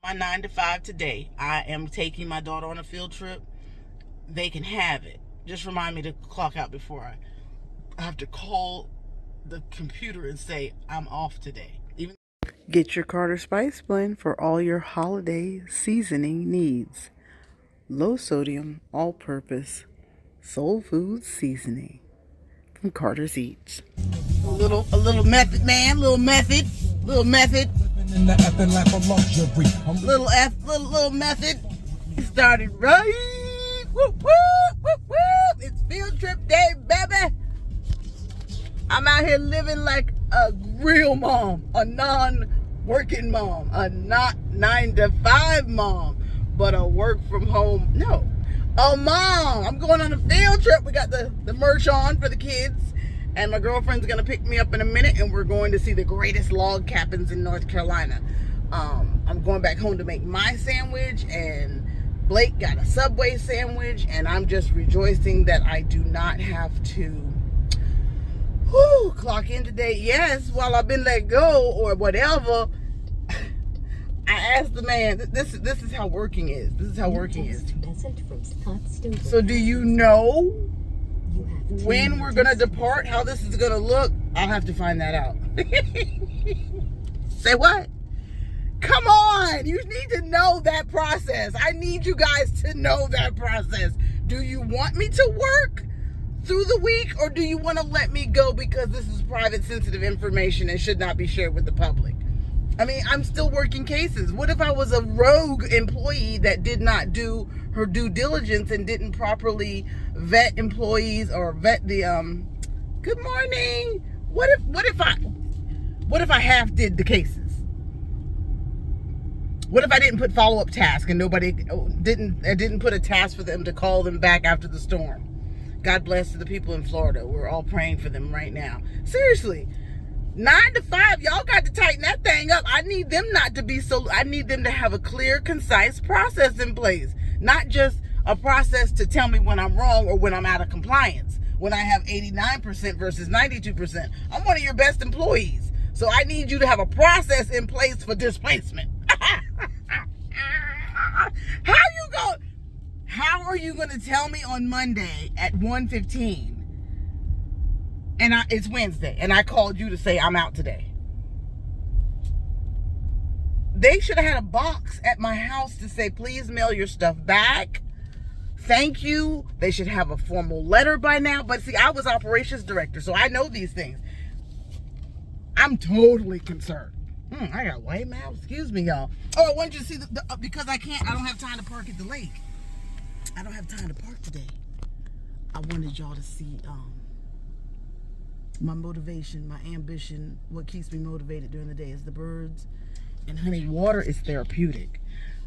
My 9 to 5 today. I am taking my daughter on a field trip. They can have it. Just remind me to clock out before I have to call the computer and say I'm off today. Get your Carter Spice Blend for all your holiday seasoning needs. Low sodium, all purpose, soul food seasoning from Carter's Eats. A little method, man. Little method. Little method. Little method. Started right. Whoop, whoop, whoop, whoop. It's field trip day, baby. I'm out here living like a real mom, a non-working mom, a not 9 to 5 mom, but a work from home. No, a mom. I'm going on a field trip. We got the merch on for the kids. And my girlfriend's going to pick me up in a minute, and we're going to see the greatest log cabins in North Carolina. I'm going back home to make my sandwich, and Blake got a Subway sandwich, and I'm just rejoicing that I do not have to clock in today. Yes, while I've been let go or whatever. I asked the man, this is how working is. This is how working is. So do you know when we're gonna depart, how this is gonna look? I'll have to find that out. Say what? Come on, you need to know that process. I need you guys to know that process. Do you want me to work through the week, or do you want to let me go because this is private, sensitive information and should not be shared with the public? I mean, I'm still working cases. What if I was a rogue employee that did not do her due diligence and didn't properly vet employees or vet the good morning? What if I half did the cases? What if I didn't put follow-up tasks and nobody didn't put a task for them to call them back after the storm? God bless the people in Florida. We're all praying for them right now. Seriously. 9 to 5, y'all got to tighten that thing up. I need them not to be I need them to have a clear, concise process in place. Not just a process to tell me when I'm wrong or when I'm out of compliance. When I have 89% versus 92%. I'm one of your best employees. So I need you to have a process in place for displacement. How are you going to tell me on Monday at 1:15? And it's Wednesday, and I called you to say I'm out today. They should have had a box at my house to say, please mail your stuff back. Thank you. They should have a formal letter by now. But see, I was operations director, so I know these things. I'm totally concerned. I got white mouth. Excuse me, y'all. Oh, I wanted you to see because I don't have time to park at the lake. I don't have time to park today. I wanted y'all to see my motivation, my ambition. What keeps me motivated during the day is the birds. And honey, water is therapeutic.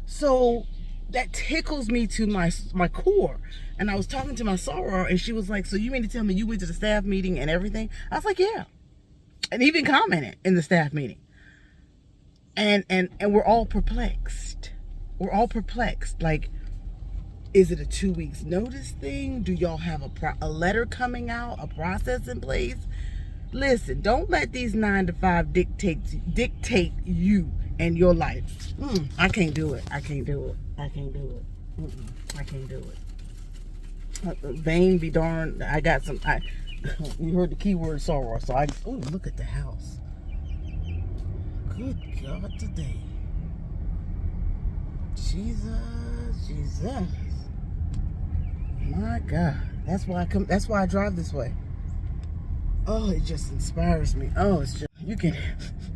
So that tickles me to my core. And I was talking to my soror, and she was like, so you mean to tell me you went to the staff meeting and everything? I was like, yeah. And even commented in the staff meeting. And we're all perplexed. We're all perplexed. Like, is it a 2 weeks notice thing? Do y'all have a letter coming out, a process in place? Listen, don't let these 9 to 5 dictate you and your life. I can't do it. I can't do it. I can't do it. I can't do it. Vain be darned. I got some. You heard the keyword sorrow. So look at the house. Good God, today. Jesus. My God. That's why I drive this way. Oh, it just inspires me. Oh, it's just,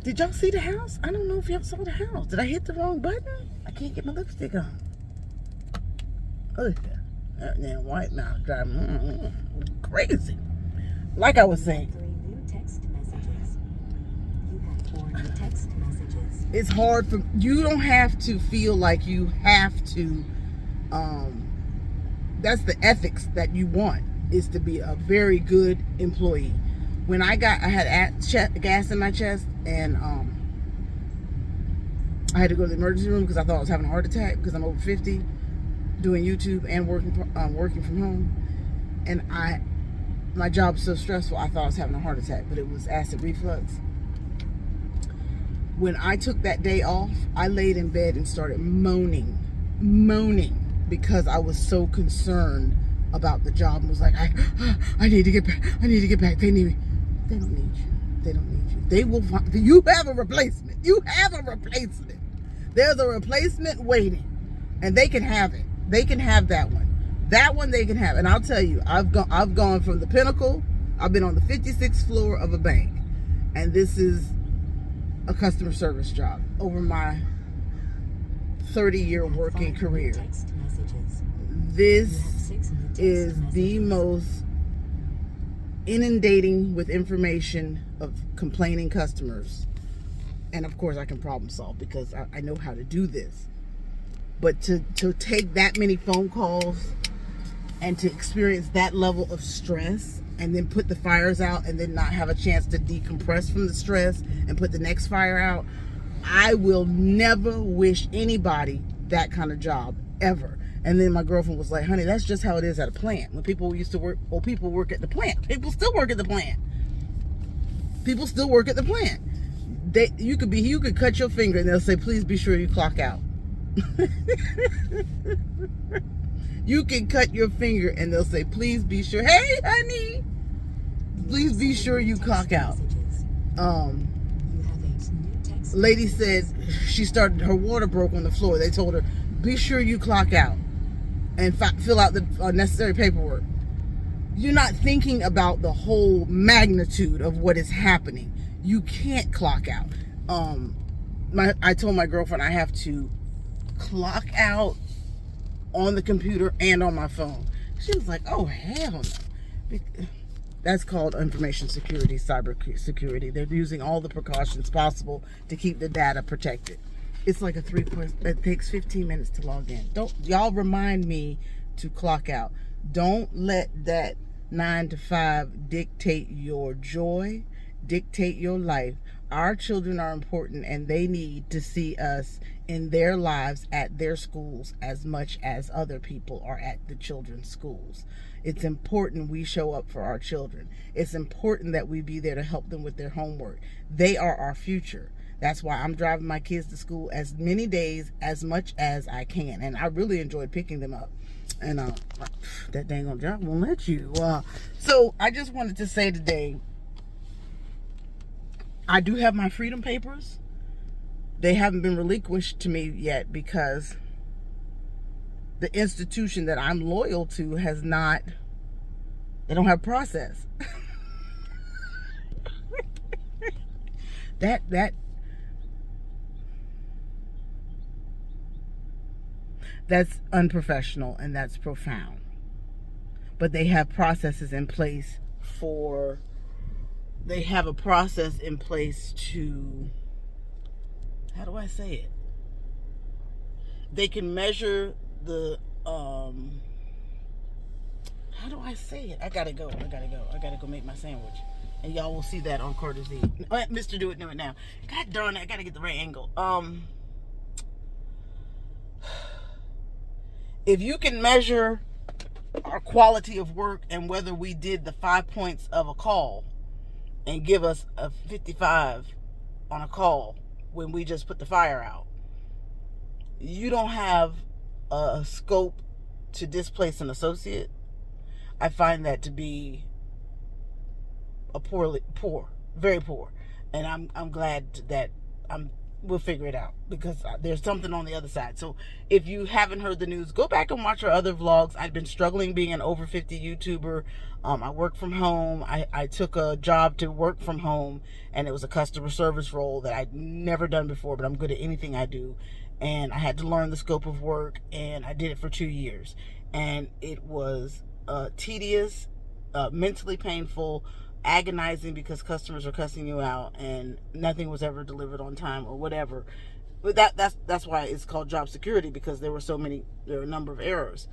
did y'all see the house? I don't know if y'all saw the house. Did I hit the wrong button? I can't get my lipstick on. Oh, that damn white mouth driving crazy. Like I was saying. It's hard you don't have to feel like you have to, that's the ethics that you want, is to be a very good employee. When I had gas in my chest, and I had to go to the emergency room because I thought I was having a heart attack because I'm over 50, doing YouTube and working from home. And my job was so stressful, I thought I was having a heart attack, but it was acid reflux. When I took that day off, I laid in bed and started moaning, because I was so concerned about the job and was like, I need to get back. I need to get back. They need me. They don't need you. They don't need you. They will find, you have a replacement. You have a replacement. There's a replacement waiting, and they can have it. They can have that one. That one they can have. And I'll tell you, I've gone from the pinnacle. I've been on the 56th floor of a bank, and this is a customer service job over my 30-year working career. This is the most inundating with information of complaining customers. And of course I can problem solve because I know how to do this. But to take that many phone calls and to experience that level of stress and then put the fires out and then not have a chance to decompress from the stress and put the next fire out, I will never wish anybody that kind of job ever. And then my girlfriend was like, honey, that's just how it is at a plant. When people used to work, well, people work at the plant. People still work at the plant. People still work at the plant. You could cut your finger and they'll say, please be sure you clock out. You can cut your finger and they'll say, please be sure. Hey, honey, please be sure you clock out. Lady said her water broke on the floor. They told her, be sure you clock out and fill out the necessary paperwork. You're not thinking about the whole magnitude of what is happening. You can't clock out. I told my girlfriend I have to clock out on the computer and on my phone. She was like, oh, hell no. That's called information security, cyber security. They're using all the precautions possible to keep the data protected. It's like a 3-point, it takes 15 minutes to log in. Y'all remind me to clock out. Don't let that 9 to 5 dictate your joy, dictate your life. Our children are important and they need to see us in their lives at their schools as much as other people are at the children's schools. It's important we show up for our children. It's important that we be there to help them with their homework. They are our future. That's why I'm driving my kids to school as many days as much as I can. And I really enjoyed picking them up. And that dang old job won't let you. So I just wanted to say today, I do have my freedom papers. They haven't been relinquished to me yet because the institution that I'm loyal to has not, they don't have process. That's unprofessional and that's profound. But they have processes in place they have a process in place to, how do I say it? They can measure the, how do I say it? I gotta go make my sandwich. And y'all will see that on Carter's Eve. Mr. Do It Now. God darn it, I gotta get the right angle. If you can measure our quality of work and whether we did the 5 points of a call and give us a 55 on a call when we just put the fire out, you don't have a scope to displace an associate. I find that to be a poor, very poor. And I'm glad that we'll figure it out because there's something on the other side. So if you haven't heard the news, go back and watch our other vlogs. I've been struggling being an over 50 YouTuber. I work from home. I took a job to work from home, and it was a customer service role that I'd never done before, but I'm good at anything I do. And I had to learn the scope of work, and I did it for 2 years. And it was tedious, mentally painful, agonizing because customers are cussing you out and nothing was ever delivered on time or whatever. But that's why it's called job security, because there were a number of errors.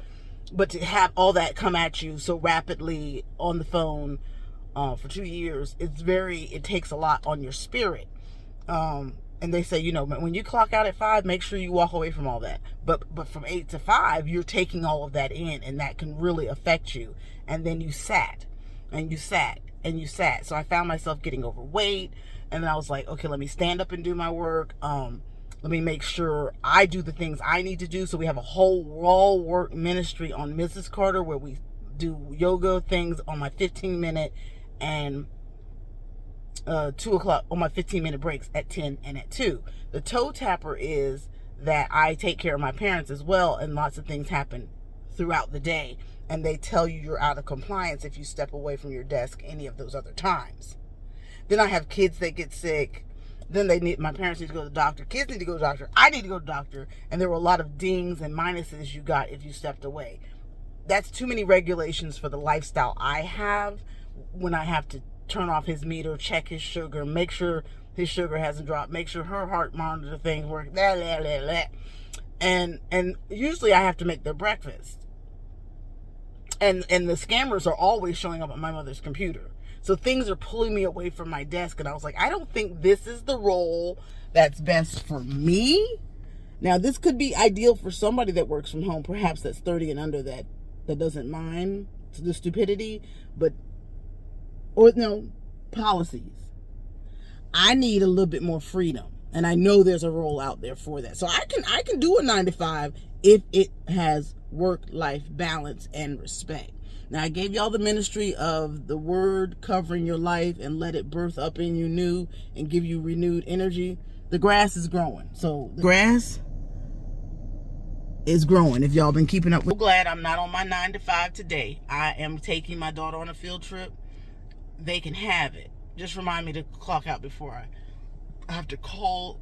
But to have all that come at you so rapidly on the phone for 2 years, it takes a lot on your spirit. And they say, when you clock out at 5, make sure you walk away from all that. But from 8 to 5, you're taking all of that in, and that can really affect you. And then you sat. So I found myself getting overweight, And then I was like, okay, let me stand up and do my work. Let me make sure I do the things I need to do. So we have a whole raw work ministry on Mrs. Carter where we do yoga things on my 15-minute and 2 o'clock on my 15-minute breaks at 10 and at 2. The toe tapper is that I take care of my parents as well, and lots of things happen throughout the day, and they tell you you're out of compliance if you step away from your desk any of those other times. Then I have kids that get sick. Then my parents need to go to the doctor. Kids need to go to the doctor. I need to go to the doctor. And there were a lot of dings and minuses you got if you stepped away. That's too many regulations for the lifestyle I have when I have to turn off his meter, check his sugar, make sure his sugar hasn't dropped, make sure her heart monitor things work, blah, blah, blah, blah. And usually I have to make their breakfast. And the scammers are always showing up on my mother's computer. So things are pulling me away from my desk. And I was like, I don't think this is the role that's best for me. Now, this could be ideal for somebody that works from home, perhaps that's 30 and under that doesn't mind the stupidity, policies. I need a little bit more freedom. And I know there's a role out there for that. So I can do a 9 to 5 if it has work-life balance and respect. Now, I gave y'all the ministry of the word covering your life and let it birth up in you new and give you renewed energy. The grass is growing. So the grass is growing. If y'all been keeping up with, I'm glad I'm not on my 9 to 5 today. I am taking my daughter on a field trip. They can have it. Just remind me to clock out before I have to call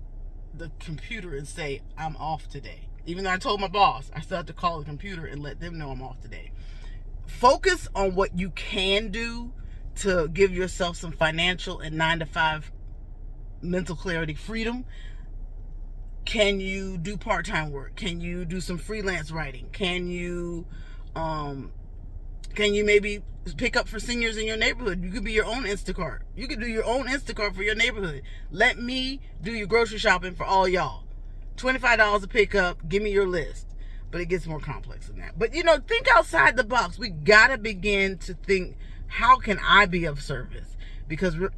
the computer and say I'm off today. Even though I told my boss, I still have to call the computer and let them know I'm off today. Focus on what you can do to give yourself some financial and 9 to 5 mental clarity freedom. Can you do part-time work? Can you do some freelance writing? Can you maybe pick up for seniors in your neighborhood? You could be your own Instacart. You could do your own Instacart for your neighborhood. Let me do your grocery shopping for all y'all. $25 a pickup. Give me your list. But it gets more complex than that. But, think outside the box. We got to begin to think, how can I be of service? Because, the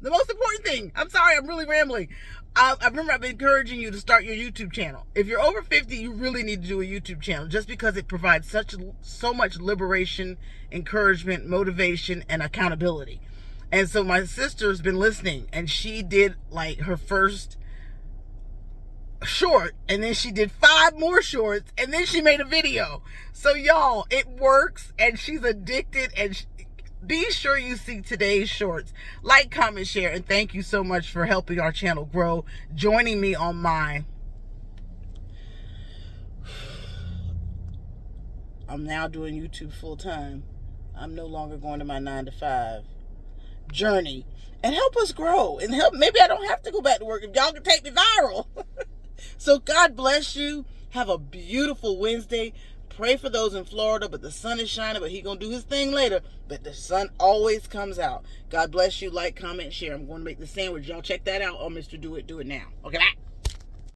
most important thing. I'm sorry, I'm really rambling. I remember I've been encouraging you to start your YouTube channel. If you're over 50, you really need to do a YouTube channel just because it provides so much liberation, encouragement, motivation, and accountability. And so my sister's been listening, and she did like her first short, and then she did 5 more shorts, and then she made a video. So y'all, it works, and she's addicted, and be sure you see today's shorts. Like, comment, share, and thank you so much for helping our channel grow, joining me on I'm now doing YouTube full time. I'm no longer going to my 9 to 5 journey, and help us grow, and maybe I don't have to go back to work if y'all can take me viral. So God bless you. Have a beautiful Wednesday. Pray for those in Florida, but the sun is shining, but He's going to do His thing later. But the sun always comes out. God bless you. Like, comment, share. I'm going to make the sandwich. Y'all check that out on Mr. Do It Now. Okay, bye.